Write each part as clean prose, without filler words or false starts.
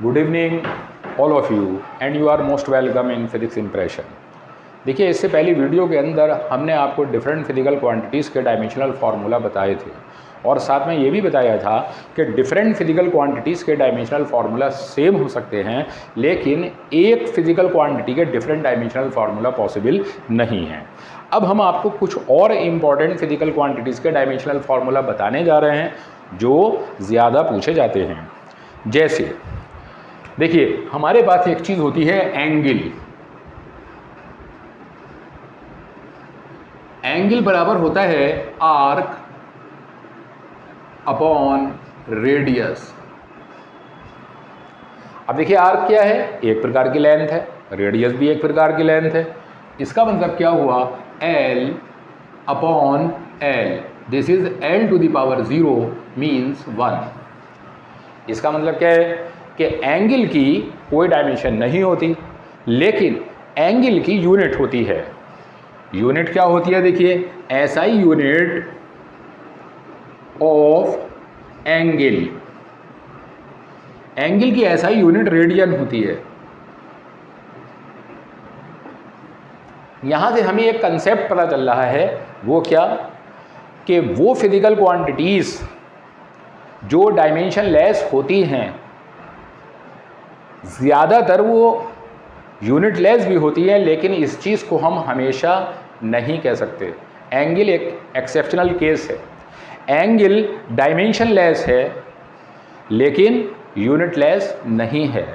Good evening all of you and you are most welcome in physics impression. देखिए, इससे पहली video के अंदर हमने आपको डिफरेंट फिजिकल क्वांटिटीज़ के डायमेंशनल फार्मूला बताए थे और साथ में ये भी बताया था कि डिफरेंट फिजिकल क्वांटिटीज़ के डायमेंशनल फार्मूला सेम हो सकते हैं, लेकिन एक फिजिकल क्वांटिटी के डिफरेंट डायमेंशनल फार्मूला पॉसिबल नहीं है। अब हम आपको कुछ और इम्पॉर्टेंट फिजिकल क्वांटिटीज़ के डायमेंशनल फार्मूला बताने जा रहे हैं जो ज़्यादा पूछे जाते हैं। जैसे देखिए, हमारे पास एक चीज़ होती है एंगल। एंगल बराबर होता है आर्क अपॉन रेडियस। अब देखिए, आर्क क्या है? एक प्रकार की लेंथ है, रेडियस भी एक प्रकार की लेंथ है। इसका मतलब क्या हुआ? L upon L, this is L to the power 0 means 1। इसका मतलब क्या है कि एंगल की कोई डायमेंशन नहीं होती, लेकिन एंगल की यूनिट होती है। यूनिट क्या होती है? देखिए, SI unit of angle. Angle की SI यूनिट रेडियन होती है। यहां से हमें एक कंसेप्ट पता चल रहा है, वो क्या कि वो फिजिकल क्वांटिटीज जो डायमेंशन लेस होती हैं, ज़्यादातर वो यूनिट लेस भी होती है, लेकिन इस चीज़ को हम हमेशा नहीं कह सकते। एंगल एक एक्सेप्शनल केस है। एंगल डायमेंशन लेस है लेकिन यूनिट लेस नहीं है।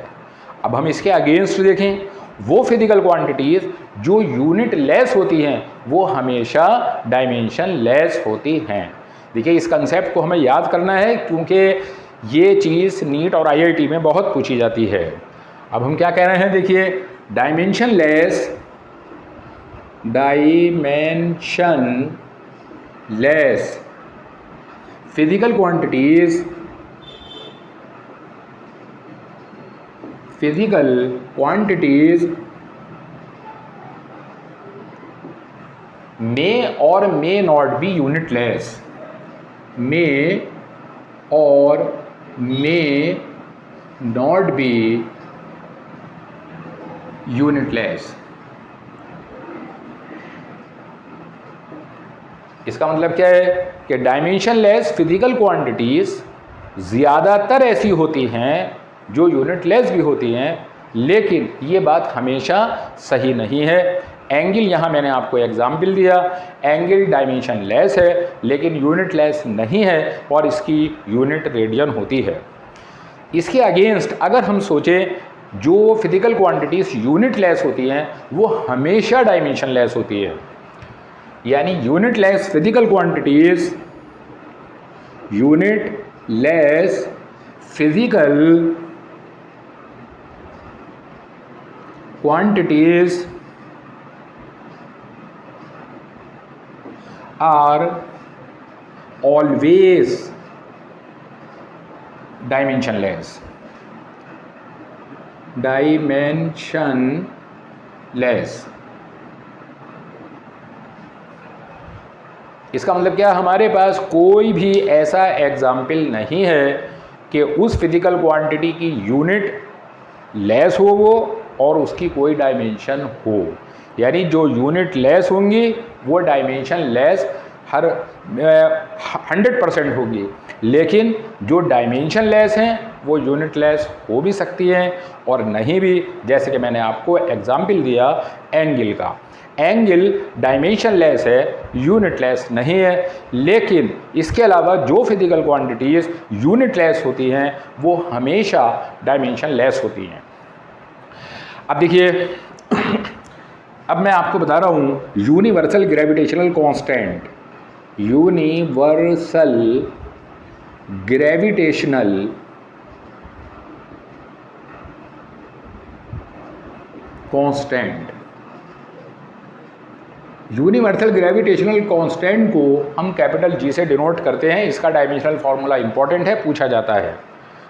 अब हम इसके अगेंस्ट देखें, वो फिजिकल क्वांटिटीज़ जो यूनिट लेस होती हैं वो हमेशा डायमेंशन लेस होती हैं। देखिए, इस कंसेप्ट को हमें याद करना है क्योंकि ये चीज़ नीट और IIT में बहुत पूछी जाती है। अब हम क्या कह रहे हैं? देखिए, dimension less physical quantities may और may not be unitless, may और may not be unitless। इसका मतलब क्या है कि डायमेंशन लेस फिजिकल क्वांटिटीज ज़्यादातर ऐसी होती हैं जो यूनिट लेस भी होती हैं, लेकिन ये बात हमेशा सही नहीं है। एंगल, यहाँ मैंने आपको एग्जाम्पल दिया, एंगल डायमेंशन लेस है लेकिन यूनिट लेस नहीं है और इसकी यूनिट रेडियन होती है। इसके अगेंस्ट अगर हम सोचें, जो फिजिकल क्वांटिटीज़ यूनिट लेस होती हैं वो हमेशा डायमेंशन लेस होती है। यानी unit less physical quantities are always dimensionless। इसका मतलब क्या? हमारे पास कोई भी ऐसा एग्जाम्पल नहीं है कि उस फिजिकल क्वांटिटी की यूनिट लेस हो वो और उसकी कोई डायमेंशन हो। यानी जो यूनिट लेस होंगी वो डायमेंशन लेस हर 100% होगी, लेकिन जो डायमेंशन लेस हैं वो यूनिट लेस हो भी सकती हैं और नहीं भी। जैसे कि मैंने आपको एग्जाम्पल दिया एंगल का। एंगल डायमेंशन लेस है, यूनिट लेस नहीं है, लेकिन इसके अलावा जो फिजिकल क्वांटिटीज़ यूनिट लेस होती हैं वो हमेशा डायमेंशन लेस होती हैं। अब देखिए, अब मैं आपको बता रहा हूँ यूनिवर्सल ग्रेविटेशनल कांस्टेंट को हम कैपिटल G से डिनोट करते हैं। इसका डायमेंशनल फार्मूला इंपॉर्टेंट है, पूछा जाता है।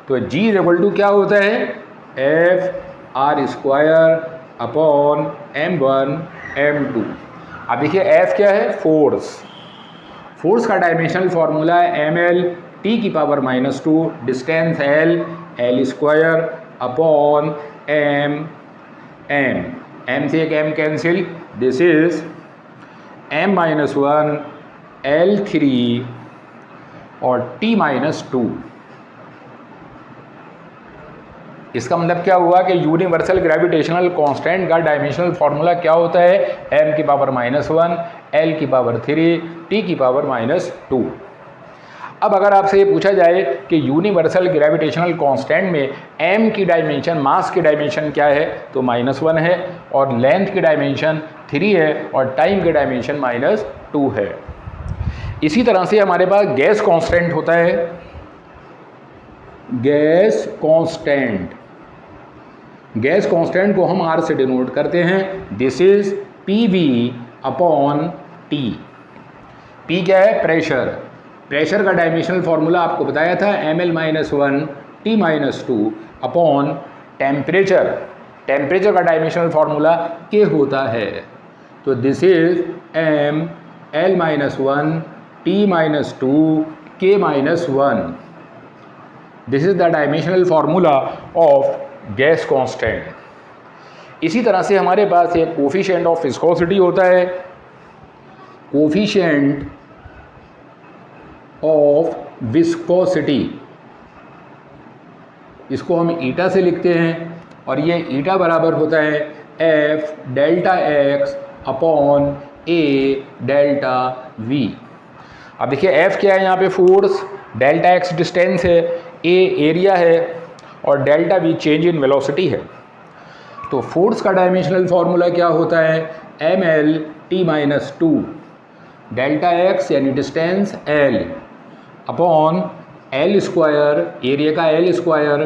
तो G = क्या होता है? F² upon m1 m2। अब देखिए, F क्या है? फोर्स का डायमेंशनल फार्मूला है ml T⁻², distance L L² upon M M, M से एक M cancel, this is m minus 1 L3 और t माइनस 2। इसका मतलब क्या हुआ कि यूनिवर्सल ग्रेविटेशनल कांस्टेंट का डायमेंशनल फार्मूला क्या होता है, m की पावर -1 L की पावर 3 t की पावर -2। अब अगर आपसे ये पूछा जाए कि यूनिवर्सल ग्रेविटेशनल कांस्टेंट में m की डायमेंशन, मास की डायमेंशन क्या है, तो -1 है, और लेंथ की डायमेंशन 3 है, और टाइम की डायमेंशन -2 है। इसी तरह से हमारे पास गैस कांस्टेंट होता है, गैस कांस्टेंट। गैस कांस्टेंट को हम R से डिनोट करते हैं, this is PV upon T। P क्या है, प्रेशर। प्रेशर का डायमेंशनल फार्मूला आपको बताया था, ml-1 T-2 upon temperature. Temperature का डायमेंशनल फार्मूला K होता है, तो this is ml-1 T-2 K-1। This is the dimensional formula of gas constant. इसी तरह से हमारे पास एक कोफिशिएंट ऑफ विस्कोसिटी होता है, कोफिशिएंट ऑफ विस्कोसिटी। इसको हम ईटा से लिखते हैं, और ये ईटा बराबर होता है F delta x upon A delta V। अब देखिए F क्या है यहाँ पे, फोर्स, डेल्टा x डिस्टेंस है, A एरिया है, और delta V change in velocity है। तो फोर्स का डायमेंशनल फार्मूला क्या होता है, ml-T-2 डेल्टा x यानी distance L upon L square, area का L square,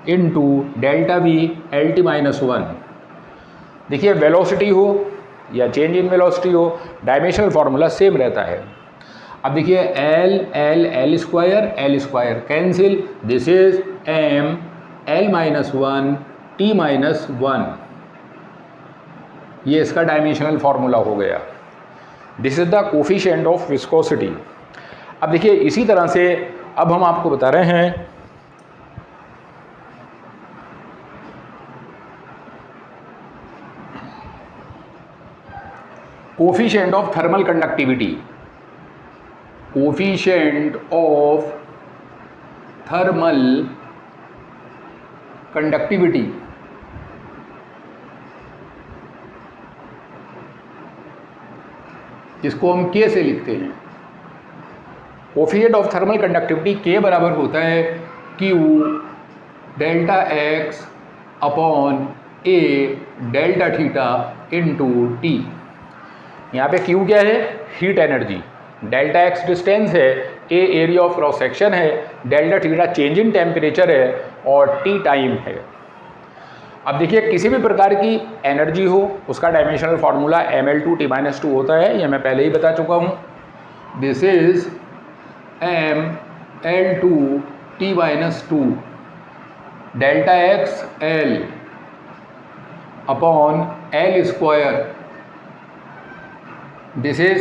into delta V L-T-1। देखिए वेलोसिटी हो या चेंज इन वेलोसिटी हो, डायमेंशनल फार्मूला सेम रहता है। अब देखिए L square cancel, this is m L-1 T-1। ये इसका डायमेंशनल फार्मूला हो गया, this is the coefficient of viscosity. अब देखिए इसी तरह से अब हम आपको बता रहे हैं coefficient of thermal conductivity. Coefficient of thermal conductivity, जिसको हम K से लिखते हैं। Coefficient of thermal conductivity K बराबर होता है Q delta x upon A delta theta into T। यहाँ पे Q क्या है, heat energy, delta x distance है, A area of cross section है, delta theta change in temperature है, और T टाइम है। अब देखिए किसी भी प्रकार की एनर्जी हो, उसका डायमेंशनल फार्मूला ml-T-2 होता है, ये मैं पहले ही बता चुका हूँ। This is ml-T-2 delta x L upon L square, this is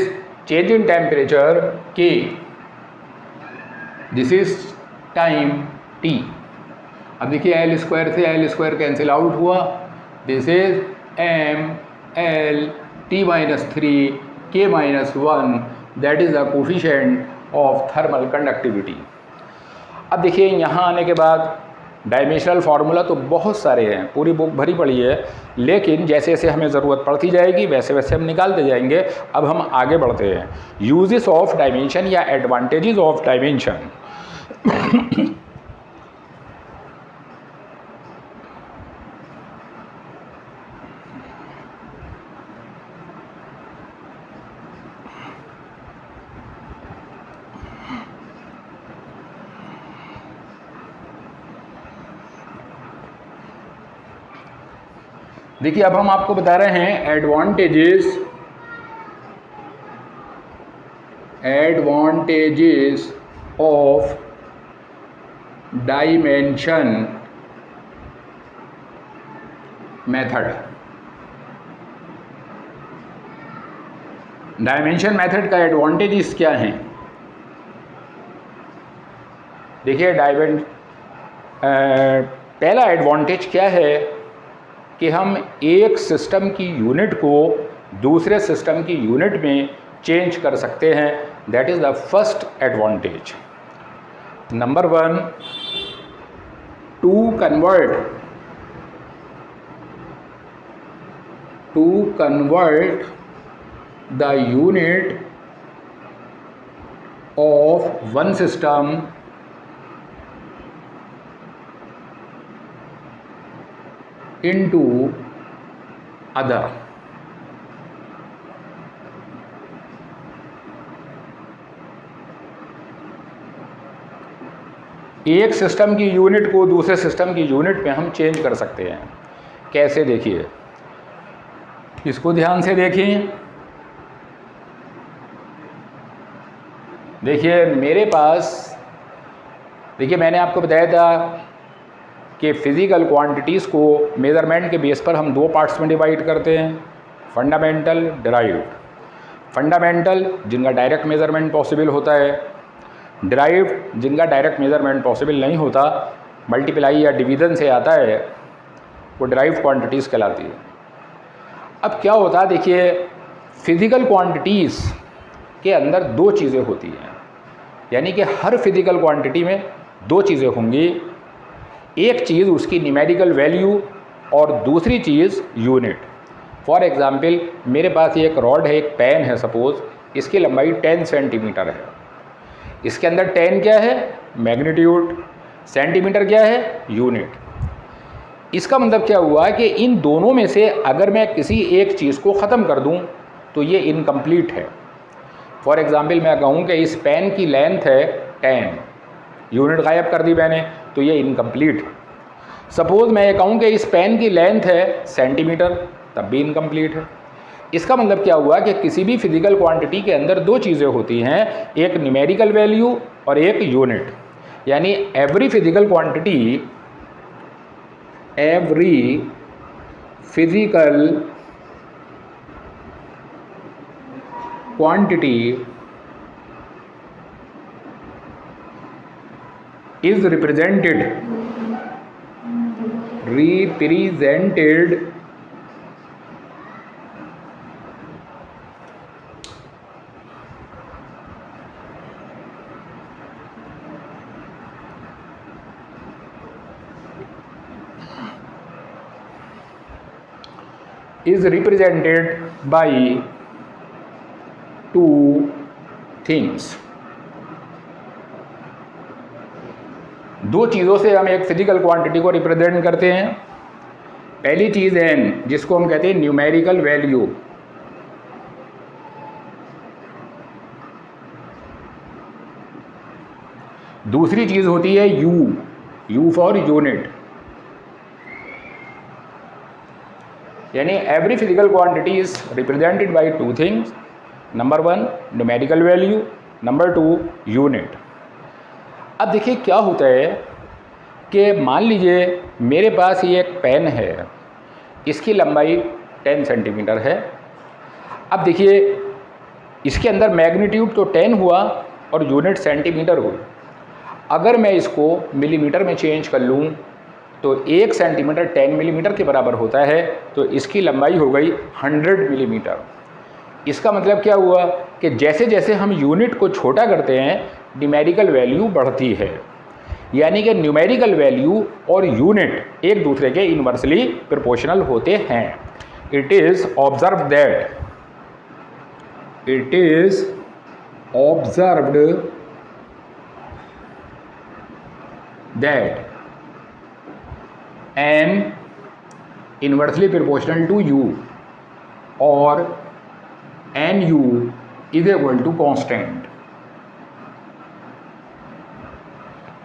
change in temperature K, this is time T। अब देखिए L स्क्वायर से L स्क्वायर कैंसिल आउट हुआ, this is ml-T-3 K-1, that is the coefficient of thermal conductivity. अब देखिए यहाँ आने के बाद डायमेंशनल फार्मूला तो बहुत सारे हैं, पूरी बुक भरी पड़ी है, लेकिन जैसे जैसे हमें ज़रूरत पड़ती जाएगी वैसे वैसे हम निकालते जाएंगे। अब हम आगे बढ़ते हैं, यूजेस ऑफ डायमेंशन या एडवांटेजेस ऑफ डायमेंशन। देखिए अब हम आपको बता रहे हैं advantages of dimension method. Dimension method का एडवांटेजेस क्या हैं? देखिए पहला एडवांटेज क्या है कि हम एक सिस्टम की यूनिट को दूसरे सिस्टम की यूनिट में चेंज कर सकते हैं। That is the first advantage. Number 1, to convert the unit of one system into other। एक सिस्टम की यूनिट को दूसरे सिस्टम की यूनिट में हम चेंज कर सकते हैं। कैसे, देखिए, इसको ध्यान से देखिए। देखिए मेरे पास, देखिए मैंने आपको बताया था कि फिज़िकल क्वांटिटीज़ को मेज़रमेंट के बेस पर हम दो पार्ट्स में डिवाइड करते हैं, फंडामेंटल, डिराइव्ड। फंडामेंटल जिनका डायरेक्ट मेज़रमेंट पॉसिबल होता है, डिराइव्ड जिनका डायरेक्ट मेज़रमेंट पॉसिबल नहीं होता, मल्टीप्लाई या डिवीज़न से आता है, वो डिराइव्ड क्वांटिटीज़ कहलाती है। अब क्या होता है, देखिए फिज़िकल क्वांटिटीज़ के अंदर दो चीज़ें होती हैं, यानी कि हर फिज़िकल क्वांटिटी में दो चीज़ें होंगी। एक चीज़ उसकी न्यूमेरिकल वैल्यू और दूसरी चीज़ यूनिट। फॉर एग्ज़ाम्पल मेरे पास एक रॉड है, एक पेन है, सपोज़ इसकी लंबाई 10 सेंटीमीटर है। इसके अंदर 10 क्या है, मैग्नीट्यूड, सेंटीमीटर क्या है, यूनिट। इसका मतलब क्या हुआ कि इन दोनों में से अगर मैं किसी एक चीज़ को ख़त्म कर दूं तो ये इनकम्प्लीट है। फॉर एग्ज़ाम्पल मैं कहूँ कि इस पेन की लेंथ है 10, यूनिट गायब कर दी मैंने, तो ये इनकम्प्लीट। सपोज़ मैं ये कहूँ कि इस पेन की लेंथ है सेंटीमीटर, तब भी इनकम्प्लीट है। इसका मतलब क्या हुआ कि किसी भी फिज़िकल क्वांटिटी के अंदर दो चीज़ें होती हैं, एक न्यूमेरिकल वैल्यू और एक यूनिट। यानी every physical quantity is represented by two things। दो चीज़ों से हम एक फिजिकल क्वांटिटी को रिप्रेजेंट करते हैं। पहली चीज़ है जिसको हम कहते हैं न्यूमेरिकल वैल्यू, दूसरी चीज़ होती है यू फॉर यूनिट। यानी every physical quantity is represented by two things, number 1 numerical value, number 2 unit. अब देखिए क्या होता है कि मान लीजिए मेरे पास ये एक पेन है, इसकी लंबाई 10 सेंटीमीटर है। अब देखिए इसके अंदर मैग्नीट्यूड तो 10 हुआ और यूनिट सेंटीमीटर हुई। अगर मैं इसको मिलीमीटर में चेंज कर लूँ तो 1 सेंटीमीटर 10 मिलीमीटर के बराबर होता है, तो इसकी लंबाई हो गई 100 मिलीमीटर। इसका मतलब क्या हुआ कि जैसे जैसे हम यूनिट को छोटा करते हैं न्यूमेरिकल वैल्यू बढ़ती है। यानी कि न्यूमेरिकल वैल्यू और यूनिट एक दूसरे के इन्वर्सली प्रोपोर्शनल होते हैं। It is observed that n inversely proportional to u or nu is equal to constant।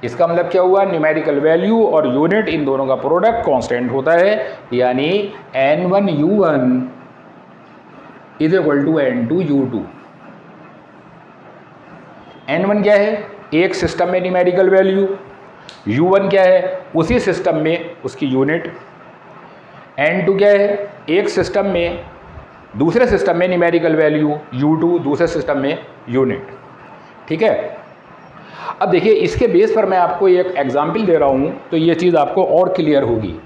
इसका मतलब क्या हुआ, न्यूमेरिकल वैल्यू और यूनिट इन दोनों का प्रोडक्ट कांस्टेंट होता है, यानी n1 u1 is equal to n2 u2। n1 क्या है, एक सिस्टम में न्यूमेरिकल वैल्यू, u1 क्या है, उसी सिस्टम में उसकी यूनिट, n2 क्या है, एक सिस्टम में दूसरे सिस्टम में न्यूमेरिकल वैल्यू, u2 दूसरे सिस्टम में यूनिट। ठीक है। अब देखिए इसके बेस पर मैं आपको एक एग्जाम्पल दे रहा हूँ तो ये चीज़ आपको और क्लियर होगी।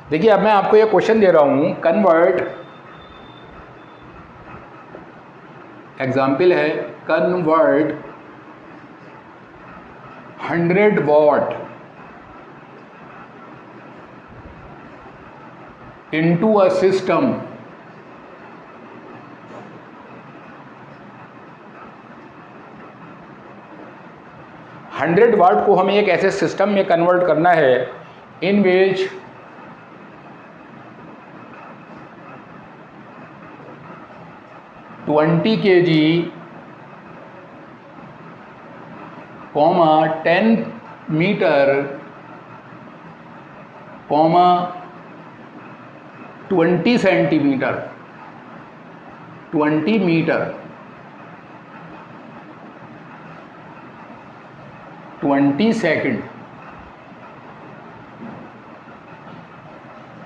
देखिए अब मैं आपको ये क्वेश्चन दे रहा हूँ, कन्वर्ट, एग्जाम्पल है convert 100 watt into a system watt को हमें एक ऐसे सिस्टम में कन्वर्ट करना है in which 20 kg, 10 metre, 20 centimetre, 20 metre, 20 second.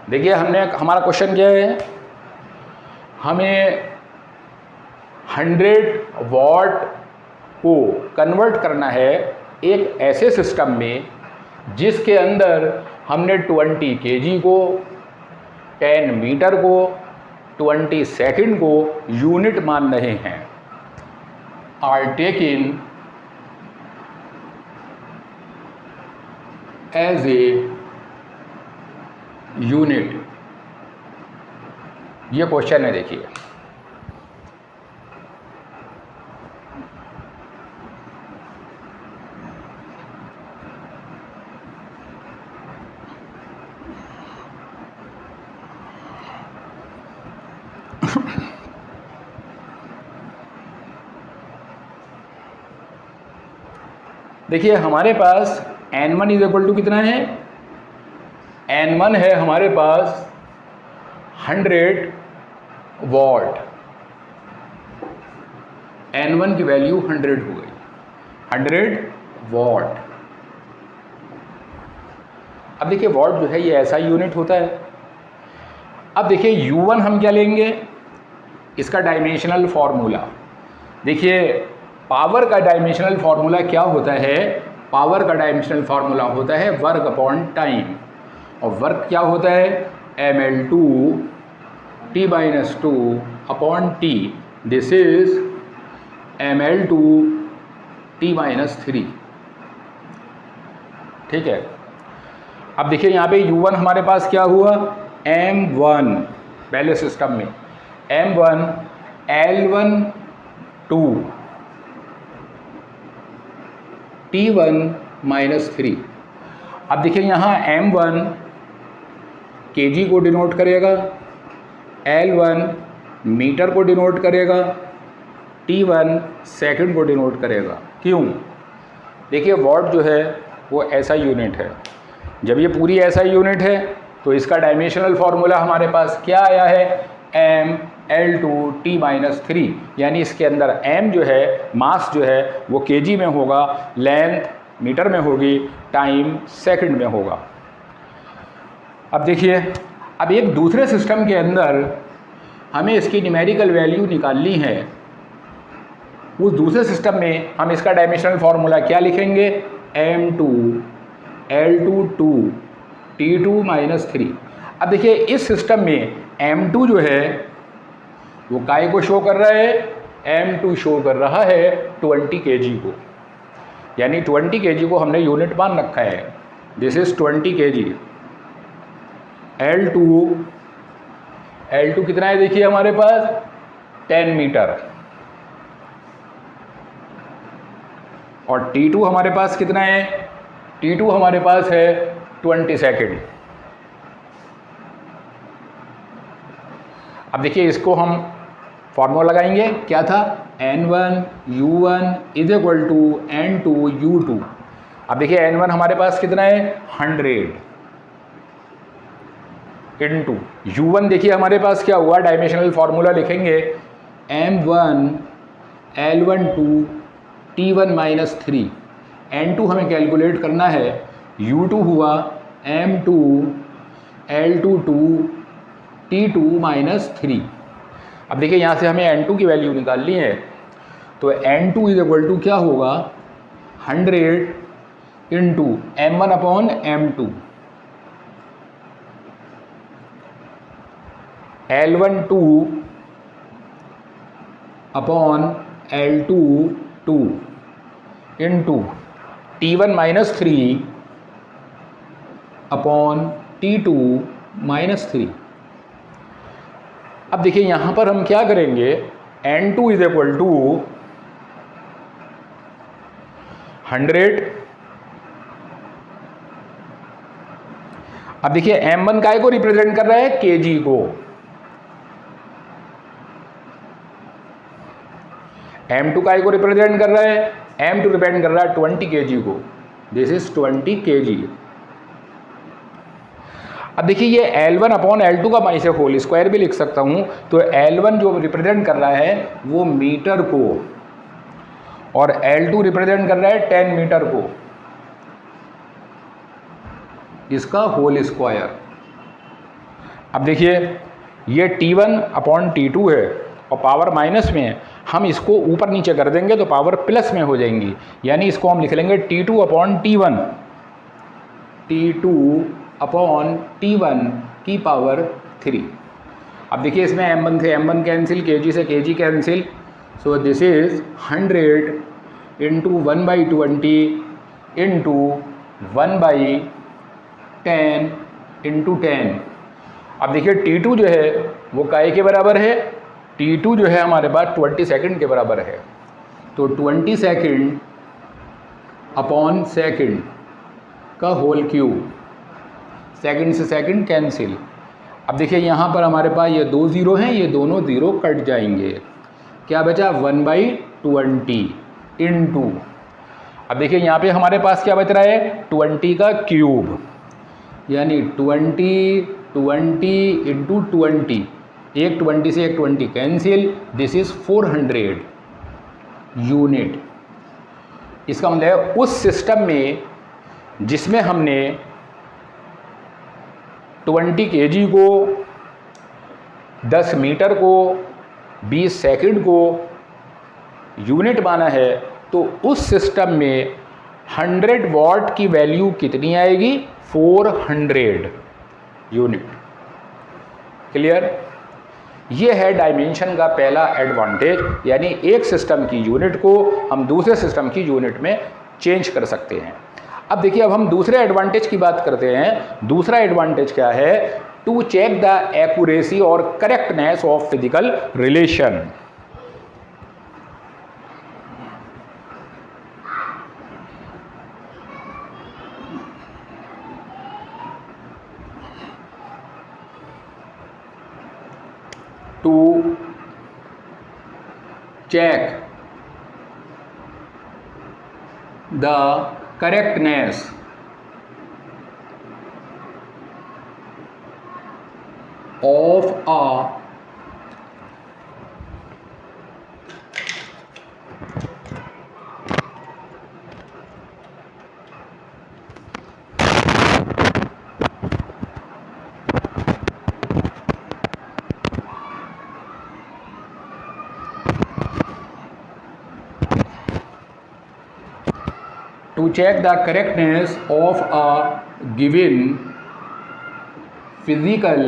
देखिए हमारा क्वेश्चन क्या है, हमें 100 वॉट को कन्वर्ट करना है एक ऐसे सिस्टम में जिसके अंदर हमने 20 केजी को, 10 मीटर को, 20 सेकंड को यूनिट मान रहे हैं, are taken as a unit. ये क्वेश्चन है। देखिए देखिए हमारे पास N1 इज इक्वल टू कितना है, N1 है हमारे पास 100 वॉट, N1 की वैल्यू 100 हो गई, 100 वॉट। अब देखिए वॉट जो है ये ऐसा यूनिट होता है। अब देखिए U1 हम क्या लेंगे, इसका डायमेंशनल फॉर्मूला। देखिए पावर का डायमेंशनल फार्मूला क्या होता है, पावर का डायमेंशनल फार्मूला होता है वर्क अपॉन टाइम, और वर्क क्या होता है ml2 t-2 upon t, this is ml2 t-3। ठीक है। अब देखिए यहाँ पे U1 हमारे पास क्या हुआ, m1 पहले सिस्टम में, m1 L1 2 T1 -3। अब देखिए यहाँ M1 kg को डिनोट करेगा, L1 मीटर को डिनोट करेगा, T1 सेकंड को डिनोट करेगा। क्यों? देखिए वॉट जो है वो ऐसा यूनिट है। जब ये पूरी ऐसा यूनिट है तो इसका डायमेंशनल फार्मूला हमारे पास क्या आया है, ml2 t-3, यानी इसके अंदर m जो है, मास जो है वो kg में होगा, लेंथ मीटर में होगी, टाइम सेकंड में होगा। अब देखिए अब एक दूसरे सिस्टम के अंदर हमें इसकी न्यूमेरिकल वैल्यू निकालनी है। उस दूसरे सिस्टम में हम इसका डायमेंशनल फार्मूला क्या लिखेंगे, m2 L2 2 T2 -3। अब देखिए इस सिस्टम में M2 जो है वो काय को शो कर रहा है, M2 शो कर रहा है 20 kg को, यानी 20 kg को हमने यूनिट मान रखा है, दिस इज 20 kg। L2 कितना है देखिए हमारे पास 10 मीटर, और T2 हमारे पास कितना है, T2 हमारे पास है 20 सेकेंड। अब देखिए इसको हम फॉर्मूला लगाएंगे, क्या था, N1 U1 is equal to N2 U2। अब देखिए N1 हमारे पास कितना है 100 इंटू U1, देखिए हमारे पास क्या हुआ, डायमेंशनल फार्मूला लिखेंगे M1 L12 T1 minus 3, N2 हमें कैलकुलेट करना है, U2 हुआ M2 L22 T2 माइनस 3। अब देखिए यहाँ से हमें N2 की वैल्यू निकालनी है, तो N2 इज इक्वल टू क्या होगा 100 into M1 upon M2, L12 upon L22 into T1 minus 3 upon T2 minus 3। अब देखिए यहाँ पर हम क्या करेंगे, N2 इज इक्वल टू 100। अब देखिए M1 काय को रिप्रेजेंट कर रहा है, kg को, M2 काय को रिप्रेजेंट कर रहा है, M2 रिप्रेजेंट कर रहा है 20 kg को, दिस इज 20 kg। अब देखिए ये L1 अपॉन L2 का मैं इसे होल स्क्वायर भी लिख सकता हूं, तो L1 जो रिप्रेजेंट कर रहा है वो मीटर को, और L2 रिप्रेजेंट कर रहा है 10 मीटर को, इसका होल स्क्वायर। अब देखिए ये T1 अपॉन T2 है और पावर माइनस में है, हम इसको ऊपर नीचे कर देंगे तो पावर प्लस में हो जाएंगी, यानी इसको हम लिख लेंगे T2 upon T1, T2 upon T1 की पावर 3। अब देखिए इसमें M1 से M1 कैंसिल, kg से kg cancel, so this is 100 into 1/20 into 1/10 into 10। अब देखिए T2 जो है वो काय के बराबर है, T2 जो है हमारे पास 20 सेकेंड के बराबर है, तो 20 सेकेंड अपॉन सेकेंड का होल क्यूब, सेकेंड से सेकेंड कैंसिल। अब देखिए यहाँ पर हमारे पास ये 2 जीरो हैं, ये दोनों जीरो कट जाएंगे, क्या बचा 1/20 इंटू, अब देखिए यहाँ पे हमारे पास क्या बच रहा है 20 का क्यूब, यानी 20 इंटू 20, एक 20 से एक 20 कैंसिल, दिस इज 400 यूनिट। इसका मतलब है उस सिस्टम में जिसमें हमने 20 kg को, 10 मीटर को, 20 सेकंड को यूनिट माना है, तो उस सिस्टम में 100 वॉट की वैल्यू कितनी आएगी, 400 यूनिट। क्लियर? ये है डायमेंशन का पहला एडवांटेज, यानी एक सिस्टम की यूनिट को हम दूसरे सिस्टम की यूनिट में चेंज कर सकते हैं। अब देखिए अब हम दूसरे एडवांटेज की बात करते हैं। दूसरा एडवांटेज क्या है, टू चेक द एक्यूरेसी और correctness of physical relation. To check the correctness of a to check the correctness of a given physical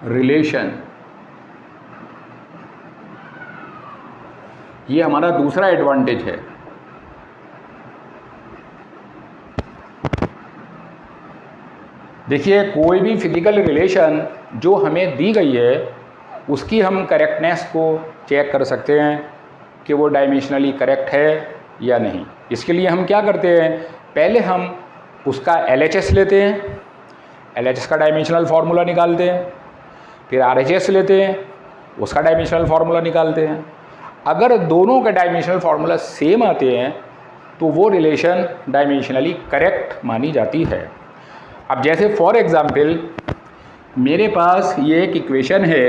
relation। ये हमारा दूसरा एडवांटेज है। देखिए कोई भी फिजिकल रिलेशन जो हमें दी गई है उसकी हम करेक्टनेस को चेक कर सकते हैं कि वो डायमेंशनली करेक्ट है या नहीं। इसके लिए हम क्या करते हैं, पहले हम उसका LHS लेते हैं, LHS का डायमेंशनल फार्मूला निकालते हैं, फिर RHS लेते हैं, उसका डायमेंशनल फार्मूला निकालते हैं। अगर दोनों का डायमेंशनल फार्मूला सेम आते हैं तो वो रिलेशन डायमेंशनली करेक्ट मानी जाती है। अब जैसे फॉर एग्जांपल मेरे पास ये एक इक्वेशन है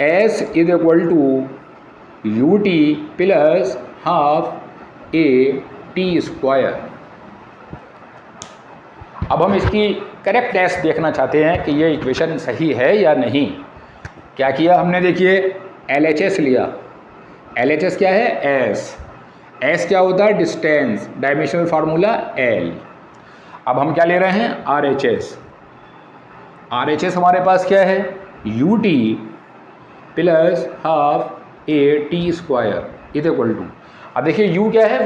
S is equal to U T plus half A T square. अब हम इसकी करेक्टनेस देखना चाहते हैं कि ये इक्वेशन सही है या नहीं। क्या किया हमने, देखिए LHS लिया। LHS क्या है, एस क्या होता है, डिस्टेंस, डायमेंशनल फार्मूला L। अब हम क्या ले रहे हैं, RHS हमारे पास क्या है, UT plus half A T square is equal to. अब देखिए U क्या है,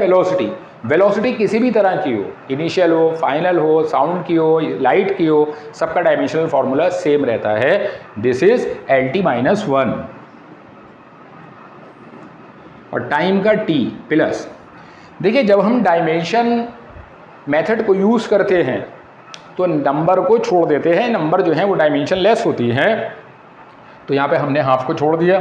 वेलोसिटी किसी भी तरह की हो, इनिशियल हो, फाइनल हो, साउंड की हो, लाइट की हो, सबका डायमेंशनल फार्मूला सेम रहता है, दिस इज LT-1। और टाइम का T प्लस, देखिए जब हम डायमेंशन मेथड को यूज़ करते हैं तो नंबर को छोड़ देते हैं, नंबर जो है वो डायमेंशन लेस होती है, तो यहाँ पे हमने हाफ को छोड़ दिया।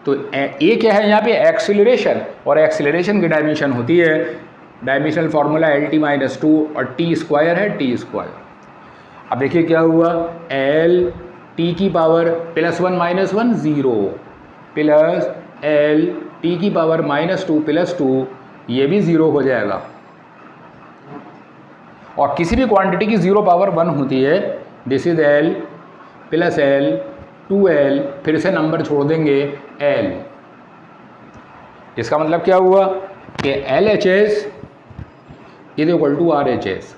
तो ए क्या है यहाँ पे, एक्सीलरेशन, और एक्सीलरेशन की डायमेंशन होती है, डायमेंशनल फार्मूला LT-2 और टी स्क्वायर है टी स्क्वायर। अब देखिए क्या हुआ, L टी की पावर +1 - 1 0 प्लस L टी की पावर -2 + 2, ये भी 0 हो जाएगा। और किसी भी क्वांटिटी की 0 पावर 1 होती है, this is L plus L 2L, फिर से नंबर छोड़ देंगे L। इसका मतलब क्या हुआ कि LHS is equal to RHS।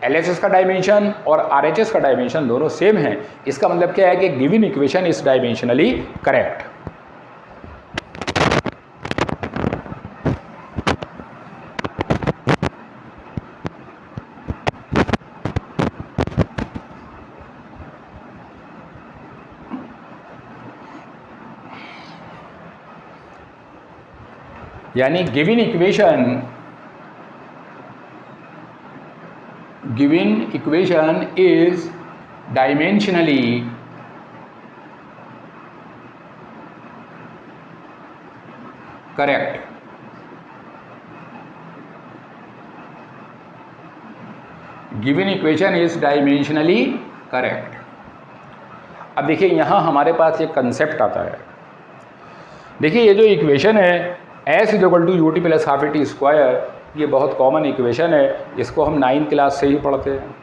LHS का डायमेंशन और RHS का डायमेंशन दोनों सेम है। इसका मतलब क्या है कि given equation is dimensionally correct. यानी given equation is dimensionally correct. Given equation is dimensionally correct. अब देखिए यहाँ हमारे पास एक कंसेप्ट आता है। देखिए ये जो इक्वेशन है S is equal to U T plus half A T square, ये बहुत कॉमन इक्वेशन है, इसको हम 9th क्लास से ही पढ़ते हैं।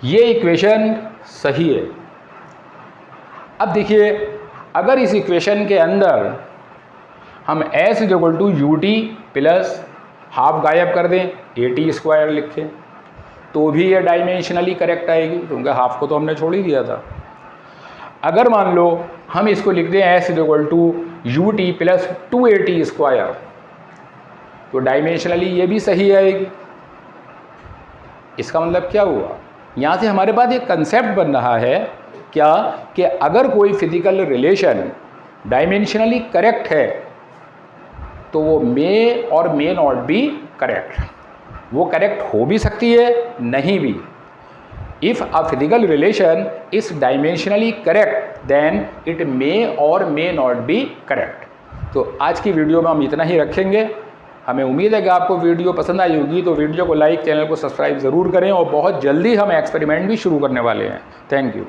ये इक्वेशन सही है। अब देखिए अगर इस इक्वेशन के अंदर हम S is equal to U T plus half गायब कर दें, ए टी स्क्वायर लिखें, तो भी ये डायमेंशनली करेक्ट आएगी, क्योंकि हाफ को तो हमने छोड़ ही दिया था। अगर मान लो हम इसको लिख दें S is equal to U T plus 2AT square, तो डायमेंशनली ये भी सही आएगी। इसका मतलब क्या हुआ, यहाँ से हमारे पास एक कंसेप्ट बन रहा है क्या, कि अगर कोई फिजिकल रिलेशन डायमेंशनली करेक्ट है तो वो मे और मे नॉट बी करेक्ट। वो करेक्ट हो भी सकती है, नहीं भी। If a physical relation is dimensionally correct, then it may or may not be correct। तो आज की वीडियो में हम इतना ही रखेंगे। हमें उम्मीद है कि आपको वीडियो पसंद आई होगी, तो वीडियो को लाइक, चैनल को सब्सक्राइब ज़रूर करें, और बहुत जल्दी हम एक्सपेरिमेंट भी शुरू करने वाले हैं। Thank you.